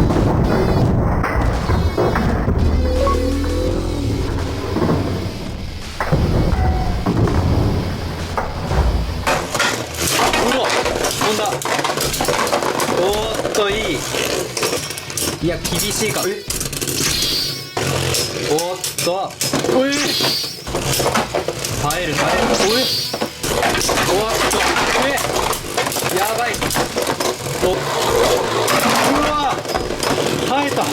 飛んだ。おーっと、いい。いや、厳しいか。おーっと、おい、耐える。おい、おーっと、やばい。うわ、耐えた。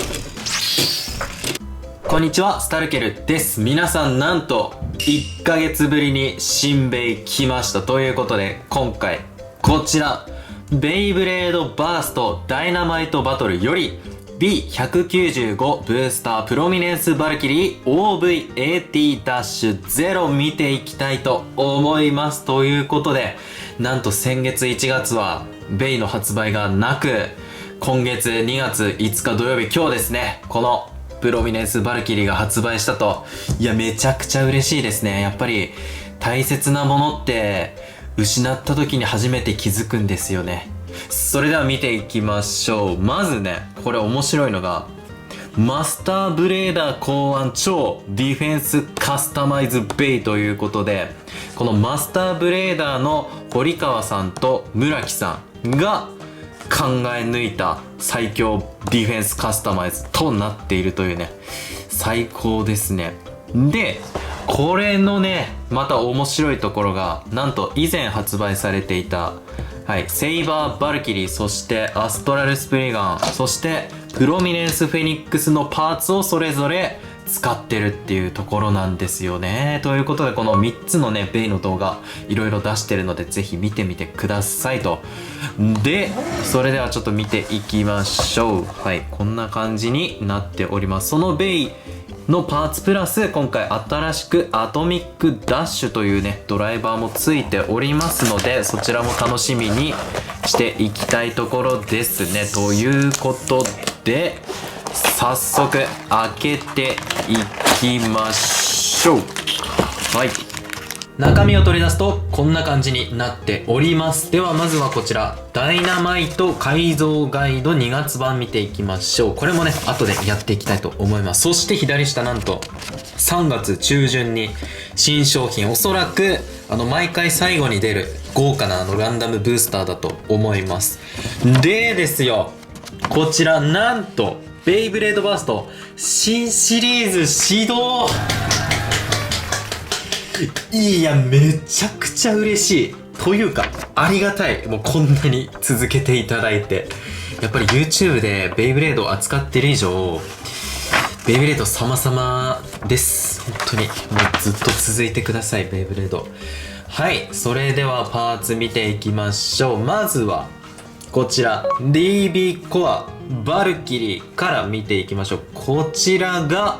こんにちは、スタルケルです。皆さん、なんと1ヶ月ぶりに新ベイ来ましたということで、今回こちらベイブレードバーストダイナマイトバトルより B195 ブースタープロミネンスバルキリー OVAT-0 見ていきたいと思います。ということで、なんと先月1月はベイの発売がなく、今月2月5日土曜日、今日ですね、このプロミネンスバルキリーが発売したと。いや、めちゃくちゃ嬉しいですね。やっぱり大切なものって失った時に初めて気づくんですよね。それでは見ていきましょう。まずね、これ面白いのがマスターブレーダー考案超ディフェンスカスタマイズベイということで、このマスターブレーダーの堀川さんと村木さんが考え抜いた最強ディフェンスカスタマイズとなっているというね、最高ですね。で、これのね、また面白いところが、なんと以前発売されていた、セイバーバルキリー、そしてアストラルスプリガン、そしてプロミネンスフェニックスのパーツをそれぞれ使ってるっていうところなんですよね。ということで、この3つのね、ベイの動画いろいろ出してるので、ぜひ見てみてくださいと。で、それではちょっと見ていきましょう。こんな感じになっております。そのベイのパーツプラス、今回新しくアトミックダッシュというね、ドライバーもついておりますので、そちらも楽しみにしていきたいところですね。ということで、早速開けていきましょう。中身を取り出すとこんな感じになっております。ではまずはこちらダイナマイト改造ガイド2月版見ていきましょう。これもね、後でやっていきたいと思います。そして左下、なんと3月中旬に新商品、おそらく毎回最後に出る豪華なランダムブースターだと思います。でですよ、こちらなんとベイブレードバースト新シリーズ始動。いや、めちゃくちゃ嬉しいというかありがたい。もうこんなに続けていただいて、やっぱり YouTube でベイブレードを扱ってる以上、ベイブレード様々です。本当にもうずっと続いてください、ベイブレード。それではパーツ見ていきましょう。まずはこちら DB コアバルキリーから見ていきましょう。こちらが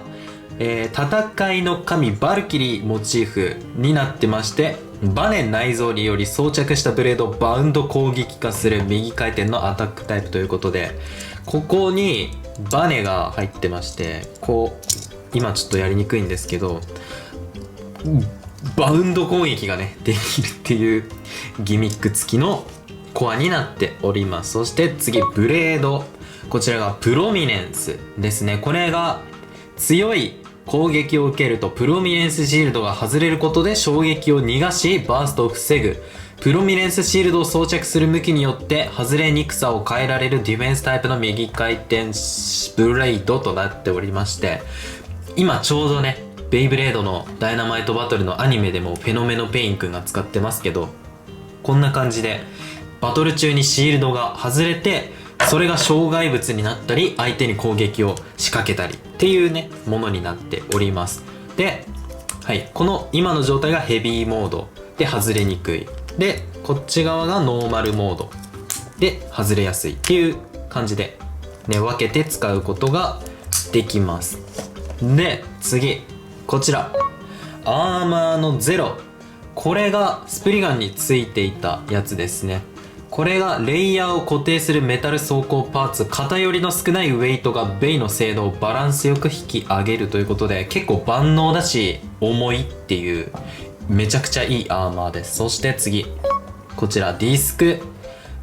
戦いの神バルキリーモチーフになってまして、バネ内蔵により装着したブレードをバウンド攻撃化する右回転のアタックタイプということで、ここにバネが入ってまして、こう今ちょっとやりにくいんですけど、バウンド攻撃がねできるっていうギミック付きのコアになっております。そして次ブレード、こちらがプロミネンスですね。これが強い攻撃を受けるとプロミネンスシールドが外れることで衝撃を逃がしバーストを防ぐ。プロミネンスシールドを装着する向きによって外れにくさを変えられるディフェンスタイプの右回転ブレードとなっておりまして、今ちょうどねベイブレードのダイナマイトバトルのアニメでもフェノメノペインくんが使ってますけど、こんな感じでバトル中にシールドが外れて、それが障害物になったり相手に攻撃を仕掛けたりっていうねものになっております。で、この今の状態がヘビーモードで外れにくい、でこっち側がノーマルモードで外れやすいっていう感じでね、分けて使うことができます。で次、こちらアーマーのゼロ、これがスプリガンについていたやつですね。これがレイヤーを固定するメタル装甲パーツ、偏りの少ないウェイトがベイの精度をバランスよく引き上げるということで、結構万能だし重いっていうめちゃくちゃいいアーマーです。そして次、こちらディスク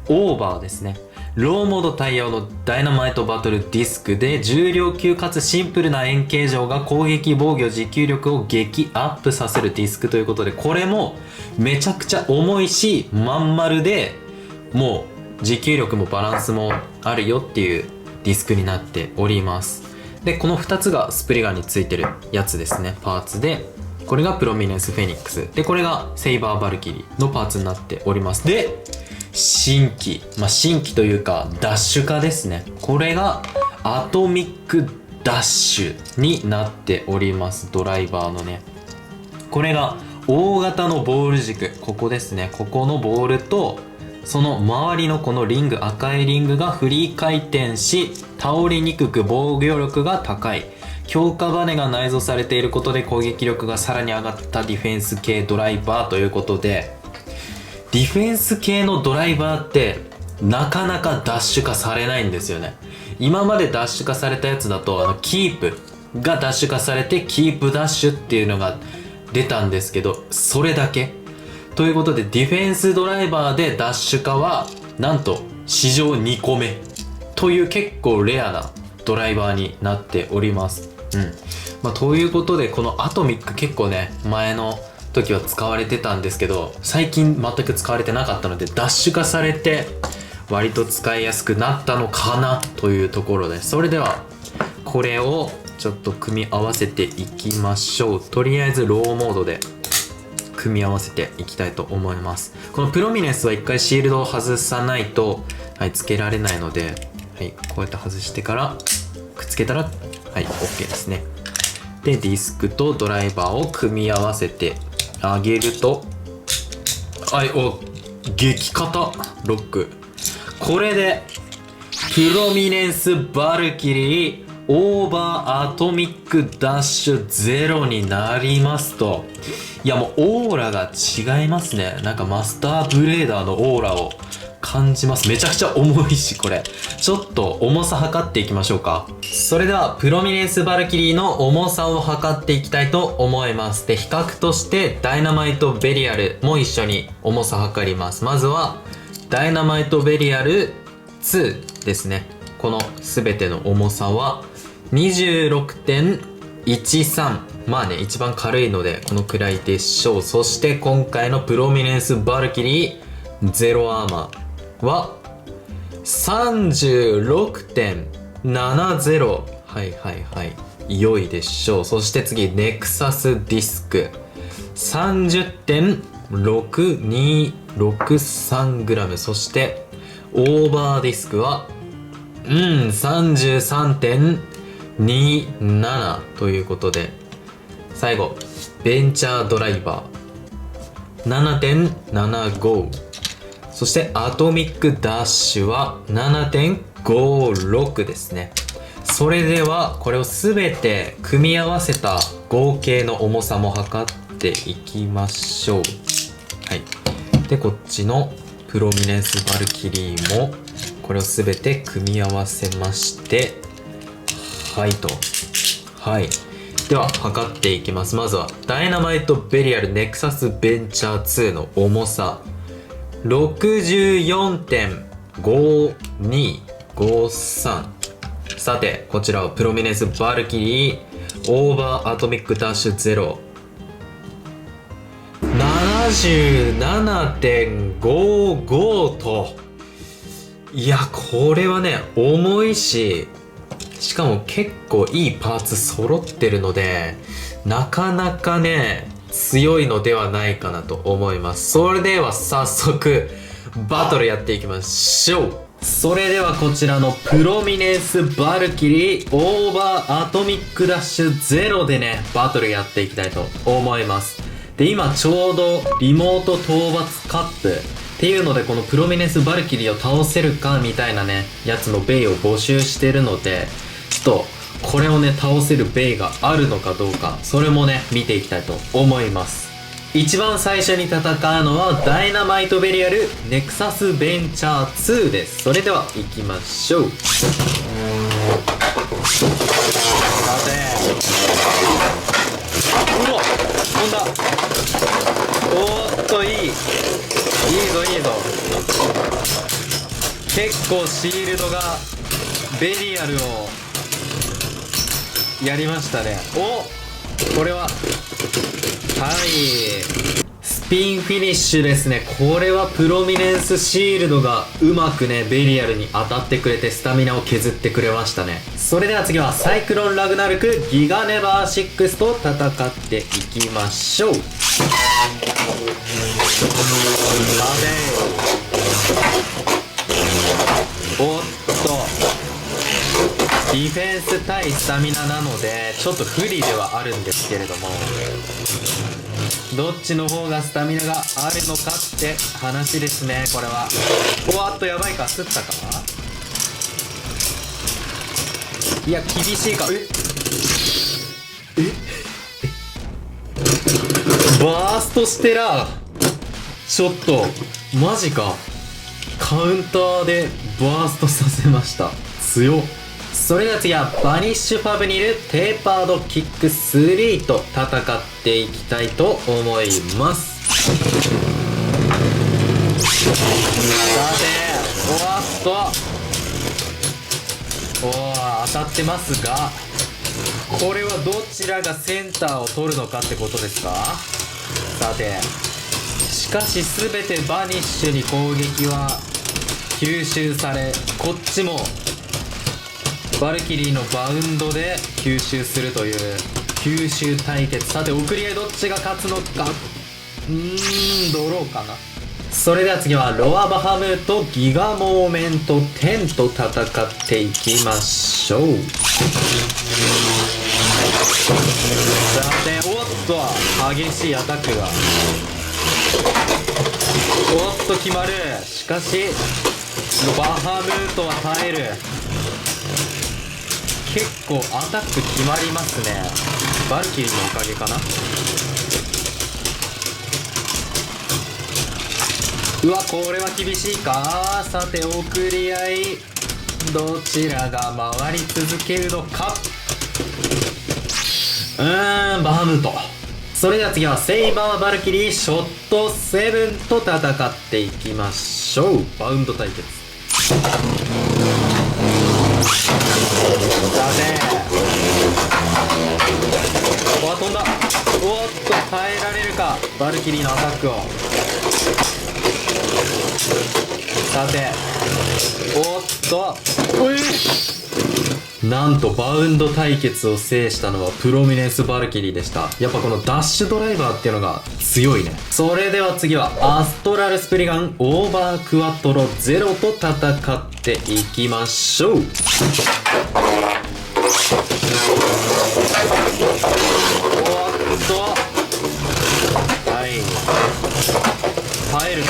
オーバーですね。ローモード対応のダイナマイトバトルディスクで重量級かつシンプルな円形状が攻撃防御持久力を激アップさせるディスクということで、これもめちゃくちゃ重いしまん丸で、もう持久力もバランスもあるよっていうディスクになっております。でこの2つがスプリガンについてるやつですね、パーツで、これがプロミネンスフェニックスで、これがセイバーバルキリーのパーツになっております。で新規、新規というかダッシュ化ですね。これがアトミックダッシュになっております。ドライバーのね、これが大型のボール軸、ここですね、ここのボールとその周りのこのリング、赤いリングがフリー回転し倒れにくく防御力が高い、強化バネが内蔵されていることで攻撃力がさらに上がったディフェンス系ドライバーということで、ディフェンス系のドライバーってなかなかダッシュ化されないんですよね。今までダッシュ化されたやつだとキープがダッシュ化されてキープダッシュっていうのが出たんですけど、それだけということで、ディフェンスドライバーでダッシュ化はなんと史上2個目という結構レアなドライバーになっております。ということで、このアトミック結構ね前の時は使われてたんですけど、最近全く使われてなかったのでダッシュ化されて割と使いやすくなったのかなというところです。それではこれをちょっと組み合わせていきましょう。とりあえずローモードで組み合わせていきたいと思います。このプロミネンスは一回シールドを外さないと、つけられないので、こうやって外してからくっつけたらOK ですね。でディスクとドライバーを組み合わせてあげると、激硬ロック。これでプロミネンスバルキリーオーバーアトミックダッシュ0になりますと、いやもうオーラが違いますね。なんかマスターブレーダーのオーラを感じます。めちゃくちゃ重いし、これちょっと重さ測っていきましょうか。それではプロミネンスバルキリーの重さを測っていきたいと思います。で比較としてダイナマイトベリアルも一緒に重さ測ります。まずはダイナマイトベリアル2ですね。この全ての重さは 26.13、 一番軽いのでこのくらいでしょう。そして今回のプロミネンスバルキリーゼロアーマーは 36.70、 良いでしょう。そして次ネクサスディスク 30.6263g、 そしてオーバーディスクは33.27 ということで、最後ベンチャードライバー 7.75、 そしてアトミックダッシュは 7.56 ですね。それではこれを全て組み合わせた合計の重さも測っていきましょう。でこっちのプロミネンスバルキリーもこれを全て組み合わせまして、では測っていきます。まずはダイナマイトベリアルネクサスベンチャー2の重さ 64.5253。 さてこちらはプロミネンスバルキリーオーバーアトミックダッシュ0 77.55 と、いやこれはね重いし、しかも結構いいパーツ揃ってるのでなかなかね強いのではないかなと思います。それでは早速バトルやっていきましょう。それではこちらのプロミネンスバルキリーオーバーアトミックダッシュ0でねバトルやっていきたいと思います。で今ちょうどリモート討伐カップっていうのでこのプロミネンスバルキリーを倒せるかみたいなねやつのベイを募集してるので、ちょっとこれをね倒せるベイがあるのかどうか、それもね見ていきたいと思います。一番最初に戦うのはダイナマイトベリアルネクサスベンチャー2です。それでは行きましょう。さてうわ飛んだ。おーっといいぞいいぞ。結結構シールドがベリアルをやりましたね。これはスピンフィニッシュですね。これはプロミネンスシールドがうまくねベリアルに当たってくれてスタミナを削ってくれましたね。それでは次はサイクロンラグナルクギガネバー6と戦っていきましょう。おっとディフェンス対スタミナなのでちょっと不利ではあるんですけれども、どっちの方がスタミナがあるのかって話ですね。これはおっとやばいか、すったか。いや厳しいか。バーストステラー、ちょっとマジか。カウンターでバーストさせました。強っ。それでは次はバニッシュファブニルテーパードキック3と戦っていきたいと思います。さて当たってますが、これはどちらがセンターを取るのかってことですか。さてしかし全てバニッシュに攻撃は吸収され、こっちもバルキリーのバウンドで吸収するという吸収対決。さて送り合いどっちが勝つのか。ドローかな。それでは次はロアバハムーとギガモーメント10と戦っていきましょう。さておっと激しいアタックが決まる。しかしバハムートは耐える。結構アタック決まりますね。バルキリーのおかげかな。これは厳しいか。さて送り合いどちらが回り続けるのか。バハムート。それでは次はセイバーバルキリーショット7と戦っていきましょう。バウンド対決。さて飛んだ。耐えられるかバルキリーのアタックを。さてなんとバウンド対決を制したのはプロミネンスバルキリーでした。やっぱこのダッシュドライバーっていうのが強いね。それでは次はアストラルスプリガンオーバークワトロ0と戦っていきましょう。耐える。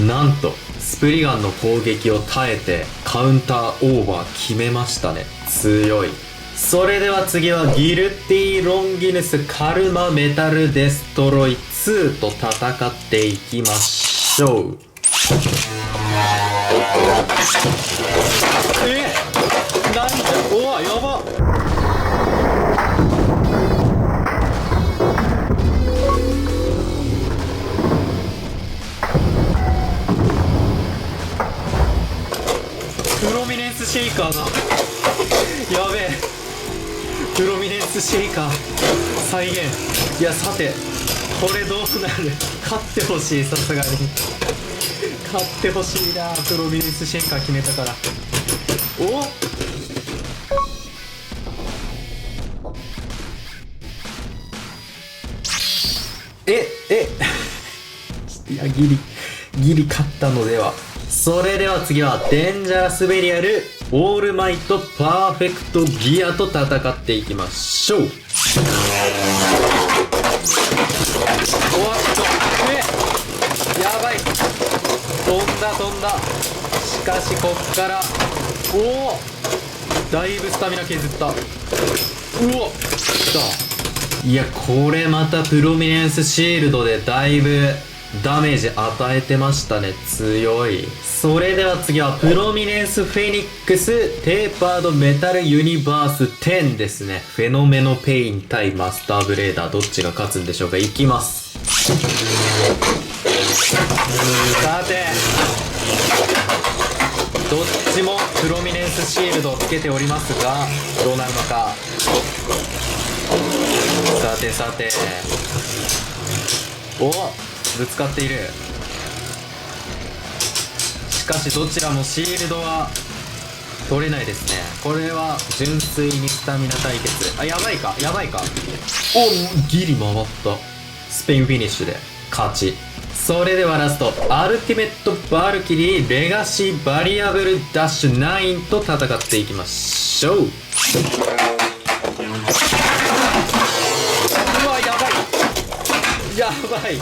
なんとスプリガンの攻撃を耐えてカウンターオーバー決めましたね。強い。それでは次はギルティロンギヌスカルマメタルデストロイ2と戦っていきましょう。なんだやばっ。プロミネンスシェイカーだ。やべえ。プロミネンスシェイカー再現。いやさてこれどうなる。勝ってほしい。さすがに勝ってほしいな。プロミネンスシェイカー決めたから。いやギリ勝ったのでは。それでは次はデンジャラスベリアルオールマイトパーフェクトギアと戦っていきましょう。やばい。飛んだ。しかしこっからだいぶスタミナ削った。いやこれまたプロミネンスシールドでだいぶダメージ与えてましたね。強い。それでは次はプロミネンスフェニックステーパードメタルユニバース10ですね。フェノメノペイン対マスターブレーダーどっちが勝つんでしょうか。いきます。さてどっちもプロミネンスシールドをつけておりますがどうなるのか。さてさて、お、ぶつかっている。しかしどちらもシールドは取れないですね。これは純粋にスタミナ対決。あ、やばいかやばいか。お、ギリ回った。スペインフィニッシュで勝ち。それではラスト、アルティメットバルキリーレガシーバリアブルダッシュ9と戦っていきましょう。うわ、やばいやばい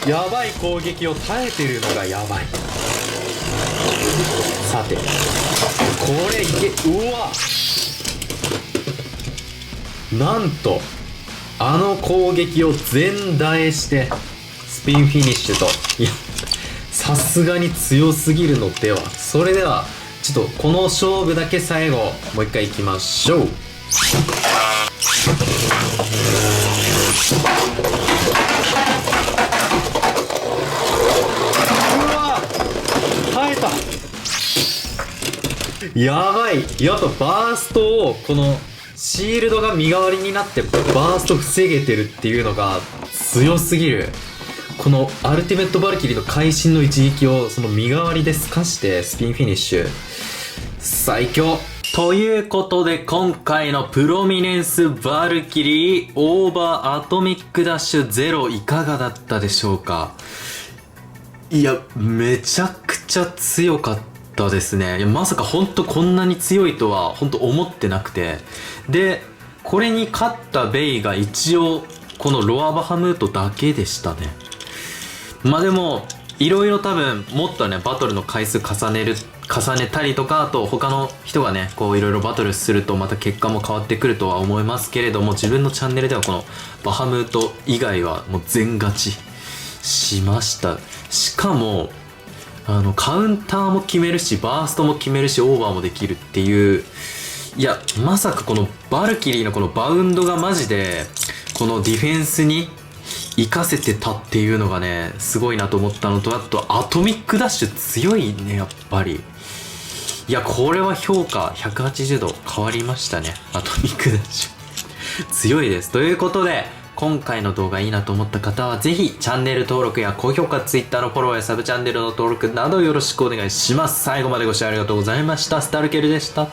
やばい、攻撃を耐えてるのがやばい。さてこれいけ、うわ、なんとあの攻撃を全打えしてスピンフィニッシュと。いや、さすがに強すぎるのでは。それではちょっとこの勝負だけ最後もう一回いきましょう。うわ、耐えた。やばい。やっぱバーストをこのシールドが身代わりになってバースト防げてるっていうのが強すぎる。このアルティメットバルキリーの会心の一撃をその身代わりで透かしてスピンフィニッシュ、最強。ということで今回のプロミネンスバルキリーオーバーアトミックダッシュ0いかがだったでしょうか。いや、めちゃくちゃ強かったですね。いや、まさか本当こんなに強いとは本当思ってなくて、でこれに勝ったベイが一応このロアバハムートだけでしたね。まあでもいろいろ多分もっとねバトルの回数重ねたりとか、あと他の人がねこういろいろバトルするとまた結果も変わってくるとは思いますけれども、自分のチャンネルではこのバハムート以外はもう全勝ちしました。しかもカウンターも決めるしバーストも決めるしオーバーもできるっていう、いやまさかこのバルキリーのこのバウンドがマジでこのディフェンスに活かせてたっていうのがねすごいなと思ったのと、あとアトミックダッシュ強いねやっぱり。いやこれは評価180度変わりましたね。アトミックダッシュ強いです。ということで今回の動画いいなと思った方はぜひチャンネル登録や高評価、Twitter のフォローやサブチャンネルの登録などよろしくお願いします。最後までご視聴ありがとうございました。スタルケルでした。